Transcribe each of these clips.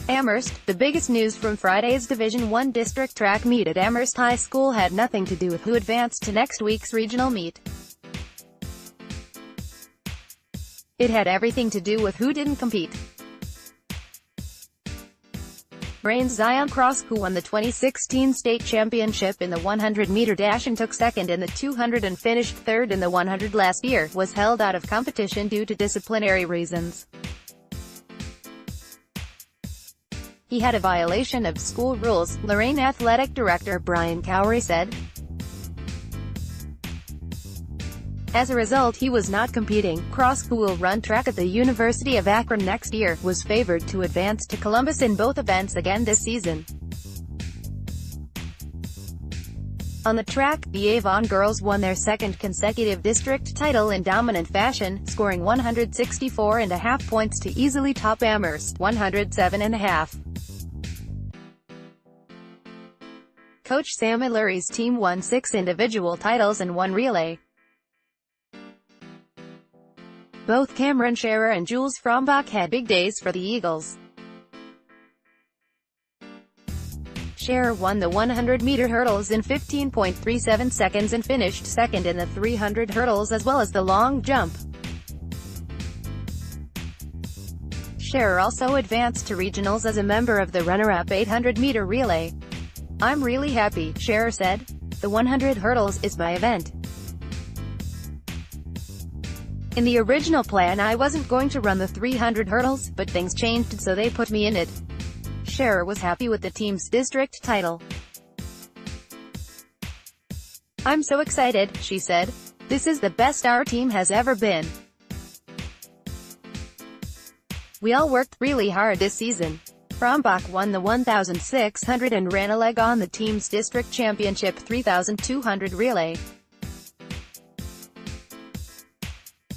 Amherst. The biggest news from Friday's Division I district track meet at Amherst High School had nothing to do with who advanced to next week's regional meet. It had everything to do with who didn't compete. Lorain's Zion Cross, who won the 2016 state championship in the 100-meter dash and took second in the 200 and finished third in the 100 last year, was held out of competition due to disciplinary reasons. He had a violation of school rules, Lorain Athletic Director Brian Koury said. As a result, he was not competing. Cross, who will run track at the University of Akron next year, was favored to advance to Columbus in both events again this season. On the track, the Avon girls won their second consecutive district title in dominant fashion, scoring 164.5 points to easily top Amherst, 107.5. Coach Sam Illyri's team won 6 individual titles and 1 relay. Both Cameron Scherer and Jules Frombach had big days for the Eagles. Scherer won the 100-meter hurdles in 15.37 seconds and finished second in the 300 hurdles as well as the long jump. Scherer also advanced to regionals as a member of the runner-up 800-meter relay. "I'm really happy," Scherer said. "The 100 hurdles is my event. In the original plan I wasn't going to run the 300 hurdles, but things changed so they put me in it." Scherer was happy with the team's district title. "I'm so excited," she said. "This is the best our team has ever been. We all worked really hard this season." Frombach won the 1,600 and ran a leg on the team's district championship 3,200 relay.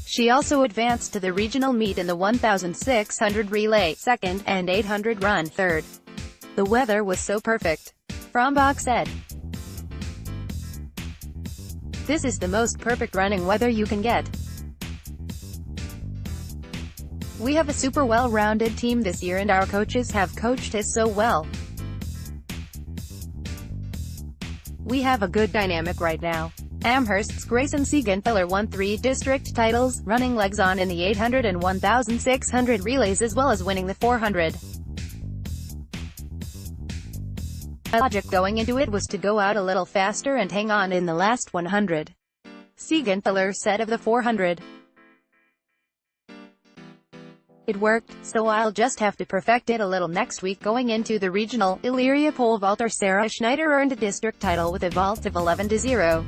She also advanced to the regional meet in the 1,600 relay, second, and 800 run, third. "The weather was so perfect," Frombach said. "This is the most perfect running weather you can get. We have a super well-rounded team this year and our coaches have coached us so well. We have a good dynamic right now." Amherst's Grayson Siegenthaler won 3 district titles, running legs on in the 800 and 1,600 relays as well as winning the 400. "My logic going into it was to go out a little faster and hang on in the last 100. Siegenthaler said of the 400. "It worked, so I'll just have to perfect it a little next week." Going into the regional, Illyria pole vaulter Sarah Schneider earned a district title with a vault of 11-0.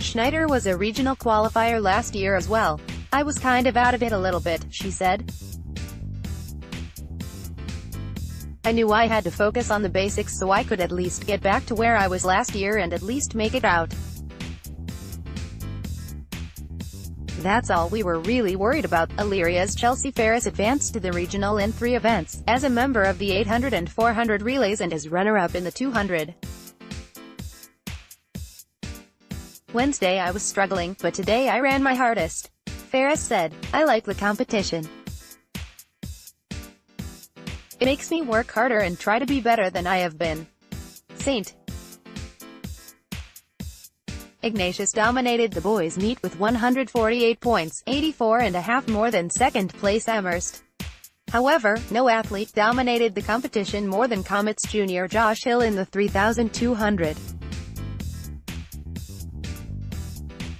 Schneider was a regional qualifier last year as well. "I was kind of out of it a little bit," she said. "I knew I had to focus on the basics so I could at least get back to where I was last year and at least make it out. That's all we were really worried about." Illyria's Chelsea Ferris advanced to the regional in 3 events, as a member of the 800 and 400 relays and as runner-up in the 200. "Wednesday I was struggling, but today I ran my hardest," Ferris said. "I like the competition. It makes me work harder and try to be better than I have been." St. Ignatius dominated the boys' meet with 148 points, 84.5 more than second-place Amherst. However, no athlete dominated the competition more than Comets junior Josh Hill in the 3,200.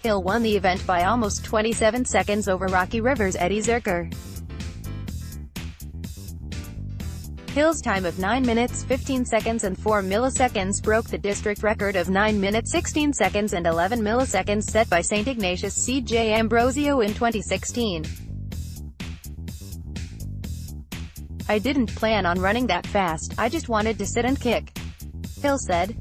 Hill won the event by almost 27 seconds over Rocky River's Eddie Zerker. Hill's time of 9 minutes 15 seconds and 4 milliseconds broke the district record of 9 minutes 16 seconds and 11 milliseconds set by St. Ignatius C.J. Ambrosio in 2016. "I didn't plan on running that fast, I just wanted to sit and kick," Hill said.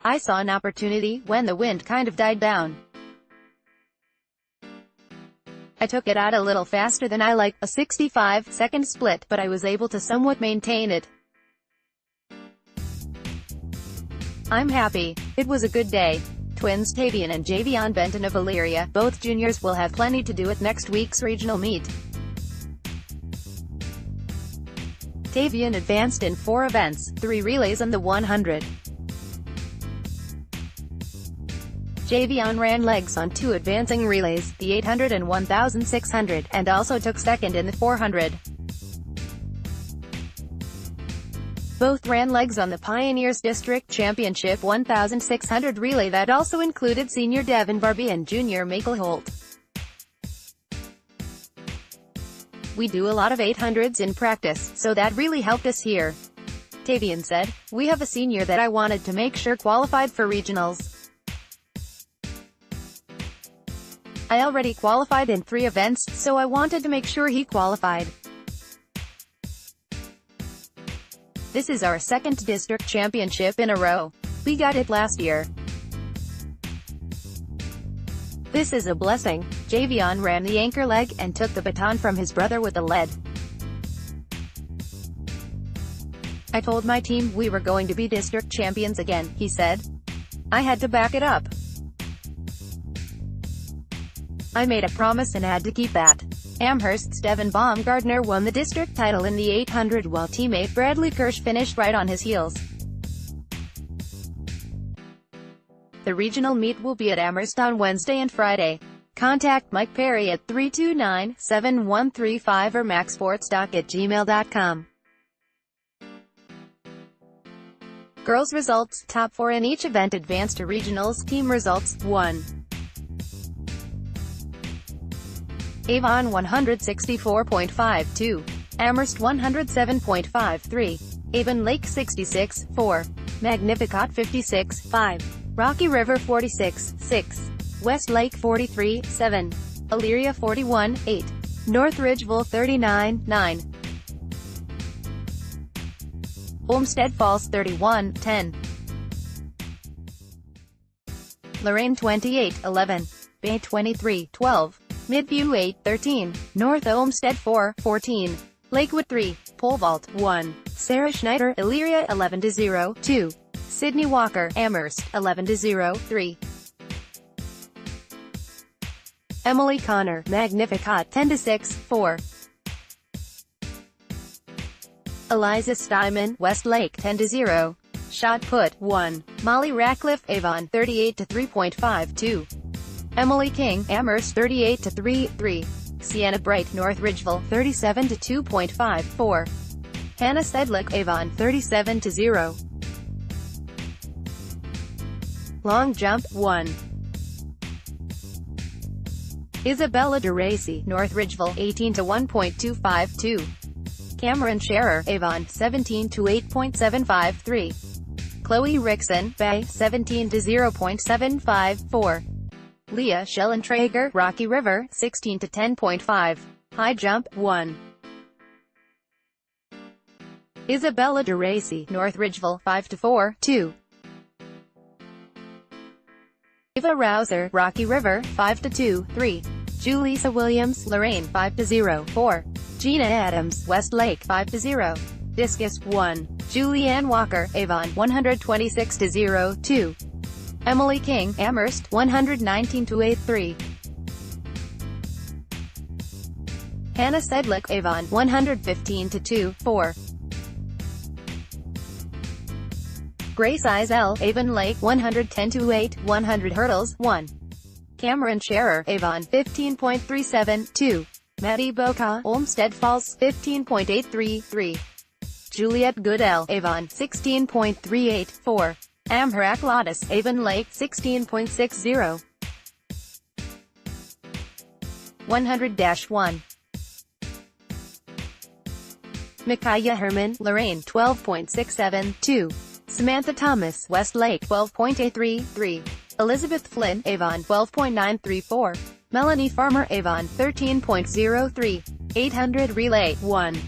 "I saw an opportunity when the wind kind of died down. I took it out a little faster than I like, a 65-second split, but I was able to somewhat maintain it. I'm happy. It was a good day." Twins Tavian and Javion Benton of Elyria, both juniors, will have plenty to do at next week's regional meet. Tavian advanced in 4 events, 3 relays and the 100. Javion ran legs on 2 advancing relays, the 800 and 1,600, and also took second in the 400. Both ran legs on the Pioneers District Championship 1,600 relay that also included senior Devin Barbie and junior Michael Holt. "We do a lot of 800s in practice, so that really helped us here," Tavian said. "We have a senior that I wanted to make sure qualified for regionals. I already qualified in 3 events, so I wanted to make sure he qualified. This is our 2nd district championship in a row. We got it last year. This is a blessing." Javion ran the anchor leg, and took the baton from his brother with the lead. "I told my team we were going to be district champions again," he said. "I had to back it up. I made a promise and had to keep that." Amherst's Devin Baumgartner won the district title in the 800 while teammate Bradley Kirsch finished right on his heels. The regional meet will be at Amherst on Wednesday and Friday. Contact Mike Perry at 329-7135 or maxsportsdoc@gmail.com. Girls results, top 4 in each event advanced to regionals. Team results, 1. Avon 164.52. Amherst 107.53. Avon Lake 66.4. Magnificat 56.5. Rocky River 46.6. West Lake 43.7. Elyria 41.8. North Ridgeville 39.9. Olmsted Falls 31.10. Lorain 28.11. Bay 23.12. Midview 8.13. North Olmsted 4.14. Lakewood 3. Pole Vault 1. Sarah Schneider, Elyria 11-0, 2. Sydney Walker, Amherst 11-0, 3. Emily Connor, Magnificat 10-6, 4. Eliza Steinman, Westlake 10-0. Shot put 1. Molly Ratcliffe, Avon 38-3.52. Emily King, Amherst 38-3, Sienna Bright, North Ridgeville 37-2.54. Hannah Sedlick, Avon 37-0. Long jump 1. Isabella DeRacy, North Ridgeville 18-1.252. Cameron Scherer, Avon 17-8.753. Chloe Rickson, Bay 17-0.754. Leah Schellentrager, Rocky River 16-10.5. High jump 1. Isabella DeRacy, North Ridgeville 5-4, 2. Eva Rouser, Rocky River 5-2, 3. Julissa Williams, Lorain 5-0, 4. Gina Adams, Westlake 5-0. Discus 1. Julianne Walker, Avon 126-0, 2. Emily King, Amherst 119-83. Hannah Sedlick, Avon 115-2, 4. Grace Eisel, Avon Lake 110-8, 100 hurdles 1. Cameron Scherer, Avon 15.37, 2. Maddie Boca, Olmsted Falls 15.83, 3. Juliet Goodell, Avon 16.38, 4. Amharac Lotus, Avon Lake 16.60. 100-1. Micaiah Herman, Lorain 12.67, 2. Samantha Thomas, Westlake 12.83, 3. Elizabeth Flynn, Avon 12.934. Melanie Farmer, Avon 13.03. 800 relay 1.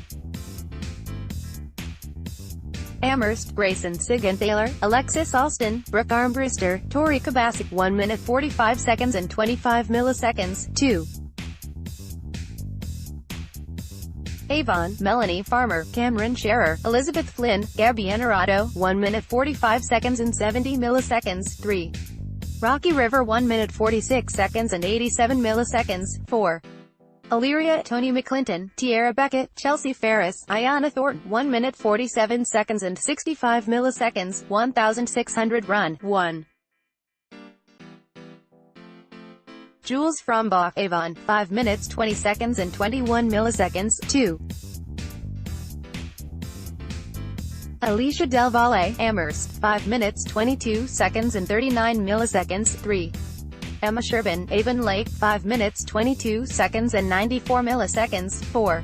Amherst, Grayson Sigenthaler, Alexis Alston, Brooke Armbruster, Tori Kabasic 1 minute 45 seconds and 25 milliseconds, 2. Avon, Melanie Farmer, Cameron Scherer, Elizabeth Flynn, Gabby Anarado, 1 minute 45 seconds and 70 milliseconds, 3. Rocky River 1 minute 46 seconds and 87 milliseconds. 4. Elyria, Tony McClinton, Tiara Beckett, Chelsea Ferris, Ayanna Thornton, 1 minute 47 seconds and 65 milliseconds, 1,600 run. 1. Jules Frombach, Avon, 5 minutes 20 seconds and 21 milliseconds. 2. Alicia Del Valle, Amherst, 5 minutes 22 seconds and 39 milliseconds. 3. Emma Sherbin, Avon Lake, 5 minutes 22 seconds and 94 milliseconds. 4.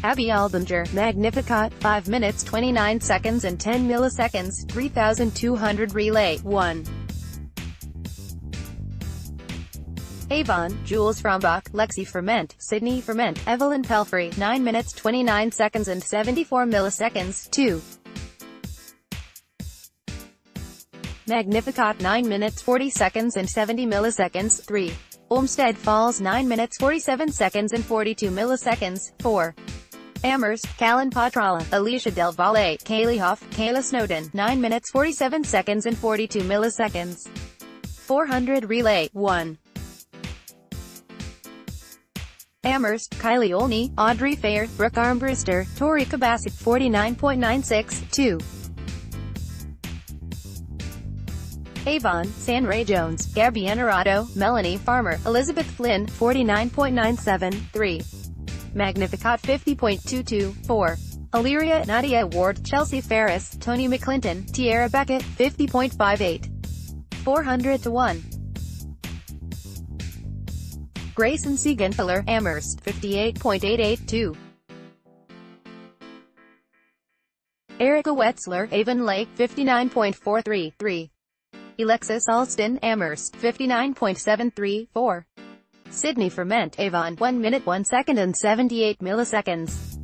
Abby Aldinger, Magnificat, 5 minutes 29 seconds and 10 milliseconds, 3,200 relay. 1. Avon, Jules Frombach, Lexi Ferment, Sydney Ferment, Evelyn Pelfrey, 9 minutes 29 seconds and 74 milliseconds. 2. Magnificat, 9 minutes 40 seconds and 70 milliseconds. 3. Olmsted Falls, 9 minutes 47 seconds and 42 milliseconds. 4. Amherst, Callan Patrala, Alicia Del Valle, Kaylee Hoff, Kayla Snowden, 9 minutes 47 seconds and 42 milliseconds. 400 relay. 1. Amherst, Kylie Olney, Audrey Fair, Brooke Armbruster, Tori Kabasic, 49.96. 2. Avon, San Ray Jones, Gabby Enarado, Melanie Farmer, Elizabeth Flynn, 49.97. 3. Magnificat, 50.22. 4. Elyria, Nadia Ward, Chelsea Ferris, Tony McClinton, Tiara Beckett, 50.58. 400 to 1. Grayson Siegenthaler, Amherst, 58.882. Erica Wetzler, Avon Lake, 59.433. Alexis Alston, Amherst, 59.734. Sydney Ferment, Avon, 1 minute 1 second and 78 milliseconds.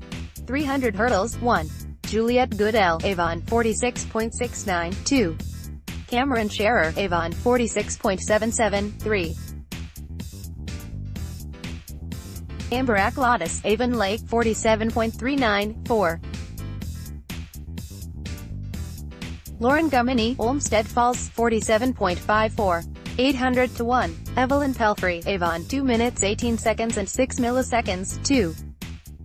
300 hurdles. 1. Juliette Goodell, Avon, 46.69. 2. Cameron Scherer, Avon, 46.77. 3. Amber Aklotis, Avon Lake, 47.39. 4. Lauren Gummini, Olmsted Falls, 47.54. 800 to 1. Evelyn Pelfrey, Avon, 2 minutes 18 seconds and 6 milliseconds. 2.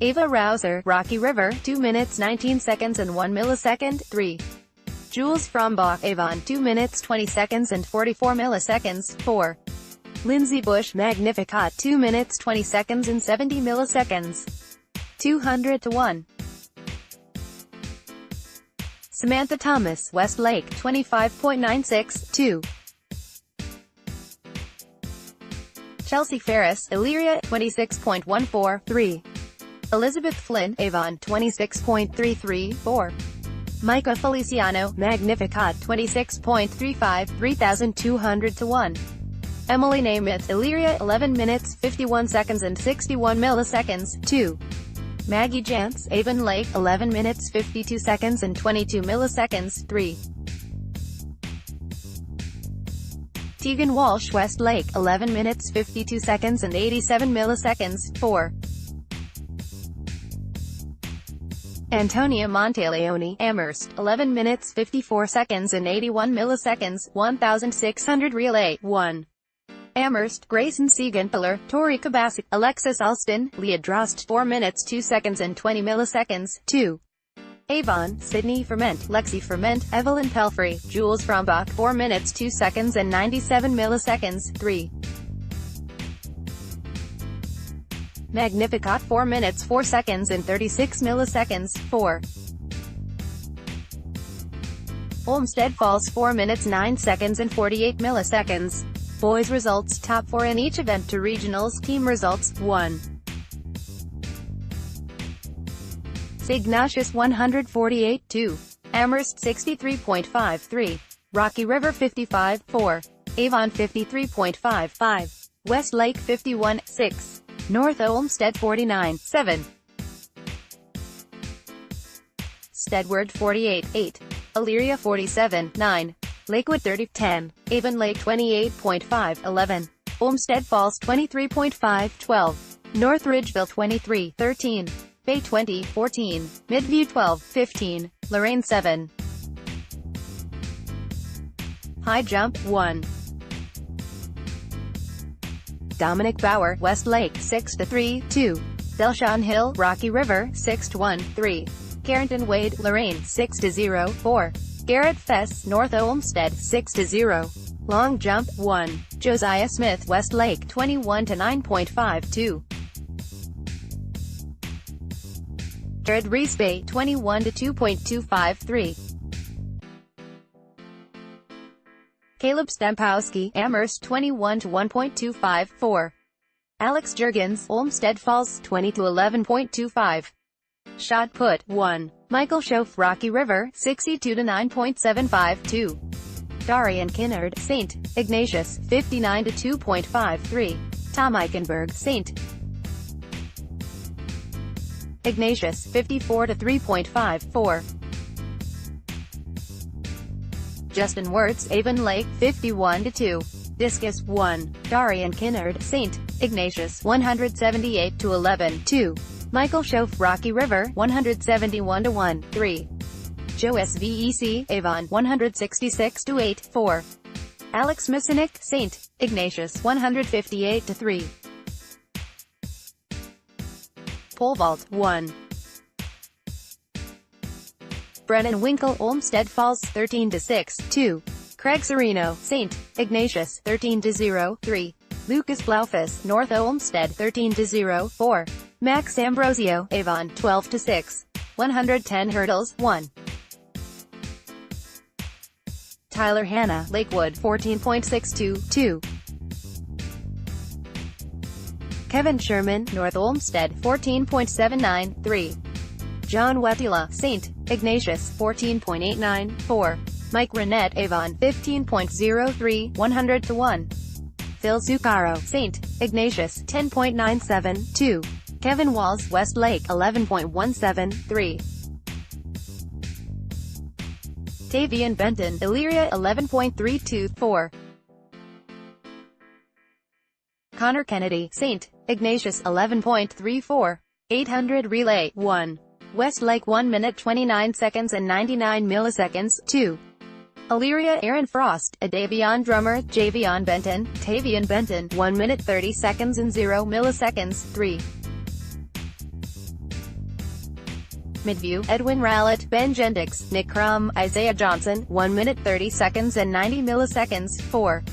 Ava Rouser, Rocky River, 2 minutes 19 seconds and 1 millisecond. 3. Jules Frombach, Avon, 2 minutes 20 seconds and 44 milliseconds. 4. Lindsay Bush, Magnificat, 2 minutes 20 seconds and 70 milliseconds. 200 to 1. Samantha Thomas, Westlake, 25.96. 2. Chelsea Ferris, Elyria, 26.14. 3. Elizabeth Flynn, Avon, 26.33. 4. Micah Feliciano, Magnificat, 26.35, 3,200 to 1. Emily Namath, Elyria, 11 minutes, 51 seconds and 61 milliseconds. 2. Maggie Jantz, Avon Lake, 11 minutes, 52 seconds and 22 milliseconds. 3. Tegan Walsh, Westlake, 11 minutes, 52 seconds and 87 milliseconds. 4. Antonia Monteleone, Amherst, 11 minutes, 54 seconds and 81 milliseconds, 1,600 relay. 1. Amherst, Grayson Siegenthaler, Tori Kabasic, Alexis Alston, Leah Drost, 4 minutes 2 seconds and 20 milliseconds. 2. Avon, Sydney Ferment, Lexi Ferment, Evelyn Pelfrey, Jules Frombach, 4 minutes 2 seconds and 97 milliseconds. 3. Magnificat, 4 minutes 4 seconds and 36 milliseconds. 4. Olmsted Falls, 4 minutes 9 seconds and 48 milliseconds. Boys results, top 4 in each event to regionals. Team results. 1. Ignatius 148.2. Amherst 63.53. Rocky River 55.4. Avon 53.55. Westlake 51.6. North Olmsted 49.7. Stedward 48.8. Elyria 47.9. Lakewood 30.10. Avon Lake 28.5.11. Olmsted Falls 23.5.12. North Ridgeville 23.13. Bay 20.14. Midview 12.15. Lorain 7. High jump 1. Dominic Bauer, Westlake 6-3, 2. Delshawn Hill, Rocky River 6-1, 3. Carrington Wade, Lorain 6-0, 4. Garrett Fess, North Olmsted 6-0. Long jump 1. Josiah Smith, Westlake 21-9.52. Jared Reesbay 21-2.253. Caleb Stempowski, Amherst 21-1.254. Alex Jurgens, Olmsted Falls 20-11.25. Shot put 1. Michael Schoaf, Rocky River 62-9.752. Darian Kinnard, St. Ignatius 59-2.53. Tom Eichenberg, St. Ignatius 54-3.54. Justin Wirtz, Avon Lake 51-2. Discus 1. Darian Kinnard, St. Ignatius 178-11, 2. Michael Schoaf, Rocky River 171-1, 3. Joe Svec, Avon 166-8, 4. Alex Misinik, St. Ignatius 158-3. Pole vault 1. Brennan Winkle, Olmsted Falls 13-6, 2. Craig Sereno, St. Ignatius 13-0, 3. Lucas Blaufus, North Olmsted 13-0, 4. Max Ambrosio, Avon 12-6. 110 hurdles 1. Tyler Hanna, Lakewood 14.62, 2. Kevin Sherman, North Olmsted 14.79, 3. John Wetila, St. Ignatius 14.89, 4. Mike Renette, Avon 15.03, 100-1. Phil Zuccaro, St. Ignatius 10.97, 2. Kevin Walls, Westlake 11.17, 3. Tavian Benton, Elyria 11.32, 4. Connor Kennedy, St. Ignatius 11.34. 800 relay 1. Westlake 1 minute 29 seconds and 99 milliseconds, 2. Elyria Aaron Frost, Adavion Drummer, Javion Benton, Tavian Benton, 1 minute 30 seconds and 0 milliseconds, 3. Midview, Edwin Rowlett, Ben Gendix, Nick Crum, Isaiah Johnson, 1 minute 30 seconds and 90 milliseconds, 4.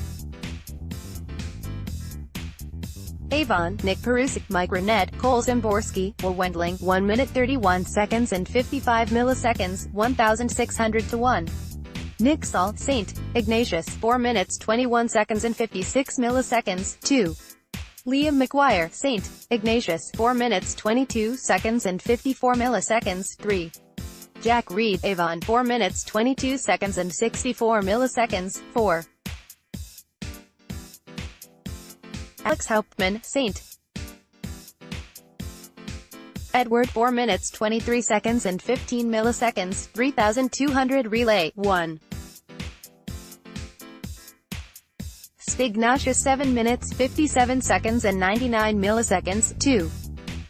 Avon, Nick Perusik, Mike Renette, Cole Zimborski, Will Wendling, 1 minute 31 seconds and 55 milliseconds, 1,600-1. Nick Saul, St. Ignatius, 4 minutes 21 seconds and 56 milliseconds, 2. Liam McGuire, St. Ignatius, 4 minutes 22 seconds and 54 milliseconds, 3. Jack Reed, Avon, 4 minutes 22 seconds and 64 milliseconds, 4. Alex Hauptmann, St. Edward, 4 minutes 23 seconds and 15 milliseconds, 3,200 relay, 1. Spignatius, 7 minutes 57 seconds and 99 milliseconds, 2.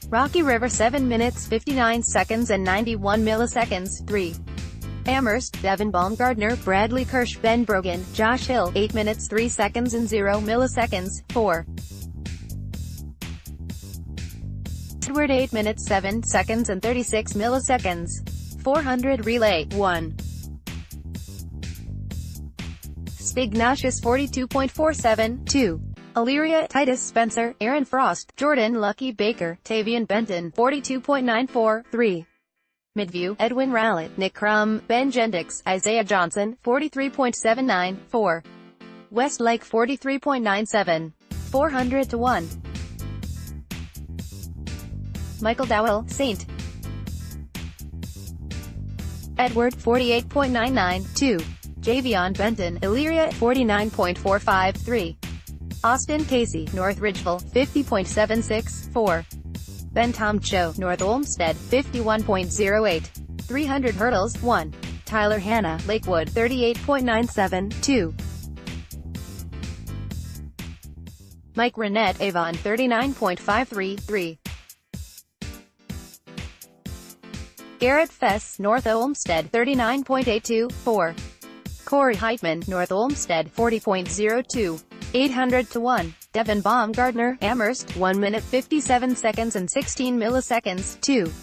Rocky River, 7 minutes 59 seconds and 91 milliseconds, 3. Amherst, Devin Baumgardner, Bradley Kirsch, Ben Brogan, Josh Hill, 8 minutes 3 seconds and 0 milliseconds, 4. Edward, 8 minutes 7 seconds and 36 milliseconds. 400 relay, 1. Spignatius, 42.47, 2. Elyria, Titus Spencer, Aaron Frost, Jordan Lucky Baker, Tavian Benton, 42.94, 3. Midview, Edwin Rowlett, Nick Crum, Ben Gendix, Isaiah Johnson, 43.79, 4. Westlake, 43.97. 400-1. Michael Dowell, St. Edward, 48.99, 2. Javion Benton, Elyria, 49.453. Austin Casey, North Ridgeville, 50.76, 4. Ben Tom Cho, North Olmsted, 51.08. 300 hurdles, 1. Tyler Hanna, Lakewood, 38.97, 2. Mike Renette, Avon, 39.53, 3. Garrett Fess, North Olmsted, 39.82, 4. Corey Heitman, North Olmsted, 40.02. 800-1. Devin Baumgartner, Amherst, 1 minute 57 seconds and 16 milliseconds. 2.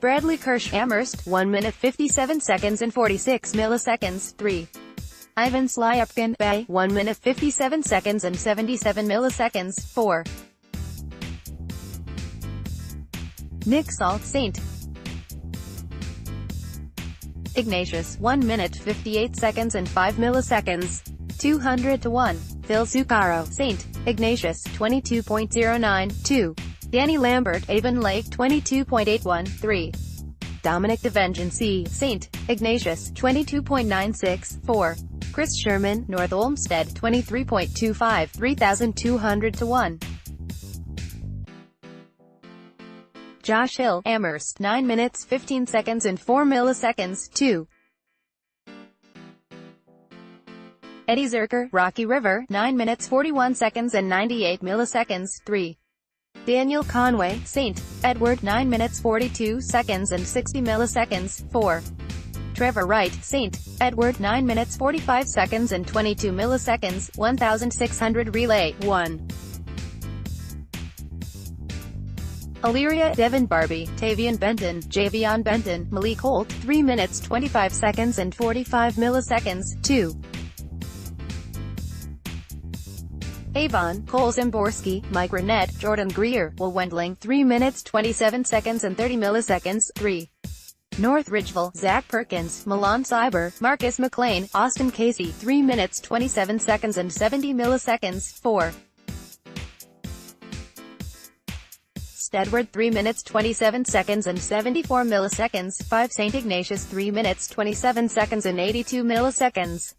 Bradley Kirsch, Amherst, 1 minute 57 seconds and 46 milliseconds. 3. Ivan Slyupkin, Bay, 1 minute 57 seconds and 77 milliseconds. 4. Nick Salt, St. Ignatius, 1 minute 58 seconds and 5 milliseconds. 200-1. Phil Zuccaro, St. Ignatius, 22.09. 2. Danny Lambert, Avon Lake, 22.81. 3. Dominic DeVengeance, St. Ignatius, 22.96. 4. Chris Sherman, North Olmsted, 23.25. 3,200-1. Josh Hill, Amherst, 9 minutes 15 seconds and 4 milliseconds. 2. Eddie Zerker, Rocky River, 9 minutes 41 seconds and 98 milliseconds. 3. Daniel Conway, St. Edward, 9 minutes 42 seconds and 60 milliseconds. 4. Trevor Wright, St. Edward, 9 minutes 45 seconds and 22 milliseconds. 1,600 relay. 1. Illyria, Devin Barbie, Tavian Benton, Javion Benton, Malik Holt, 3 minutes 25 seconds and 45 milliseconds. 2. Avon, Cole Zimborski, Mike Renette, Jordan Greer, Will Wendling, 3 minutes 27 seconds and 30 milliseconds. 3. North Ridgeville, Zach Perkins, Milan Cyber, Marcus McLean, Austin Casey, 3 minutes 27 seconds and 70 milliseconds. 4. Edward, 3 minutes 27 seconds and 74 milliseconds. 5. St. Ignatius, 3 minutes 27 seconds and 82 milliseconds.